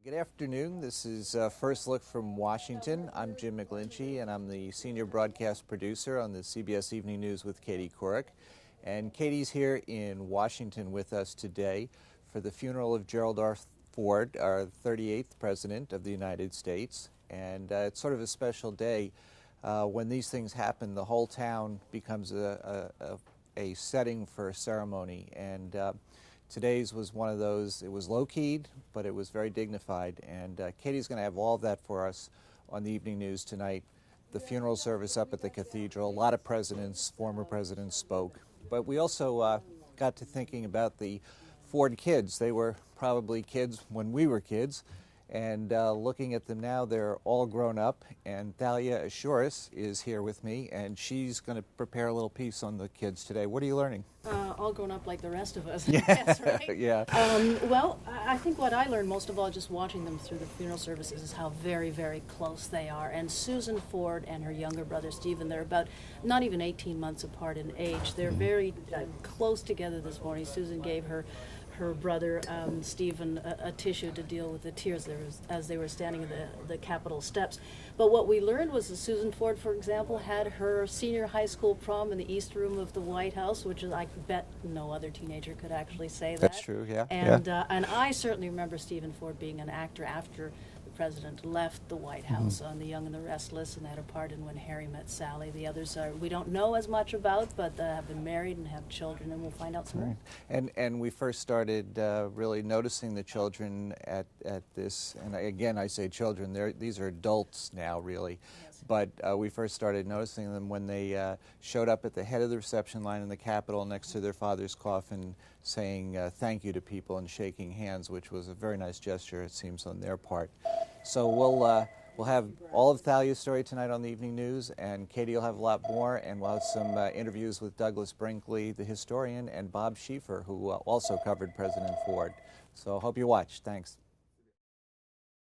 Good afternoon. This is First Look from Washington. I'm Jim McGlinchy, and I'm the senior broadcast producer on the CBS Evening News with Katie Couric. And Katie's here in Washington with us today for the funeral of Gerald Ford, our 38th President of the United States. And it's sort of a special day. When these things happen, the whole town becomes a setting for a ceremony. And today's was one of those. It was low-keyed, but it was very dignified. And Katie's going to have all of that for us on the evening news tonight. The funeral service up at the cathedral. A lot of presidents, former presidents spoke. But we also got to thinking about the Ford kids. They were probably kids when we were kids. And looking at them now, they're all grown up. And Thalia Assuras is here with me, and she's going to prepare a little piece on the kids today. What are you learning? All grown up like the rest of us. Yeah. Yes, right? Yeah. Well, I think what I learned most of all just watching them through the funeral services is how very, very close they are. And Susan Ford and her younger brother Stephen, they're about not even 18 months apart in age. They're very close together this morning. Susan gave her brother Stephen a tissue to deal with the tears as they were standing in the Capitol steps. But what we learned was that Susan Ford, for example, had her senior high school prom in the East Room of the White House, which is, I bet no other teenager could actually say that. That's true, yeah. And I certainly remember Stephen Ford being an actor after the president left the White House on The Young and the Restless, and had a part in When Harry Met Sally. The others we don't know as much about, but have been married and have children, and we'll find out some more. And we first started really noticing the children at this, and again I say children, these are adults now really, yes. But we first started noticing them when they showed up at the head of the reception line in the Capitol next to their father's coffin, saying thank you to people and shaking hands, which was a very nice gesture, it seems, on their part. So we'll have all of Thalia's story tonight on the evening news, and Katie will have a lot more, and we'll have some interviews with Douglas Brinkley, the historian, and Bob Schieffer, who also covered President Ford. So hope you watch. Thanks.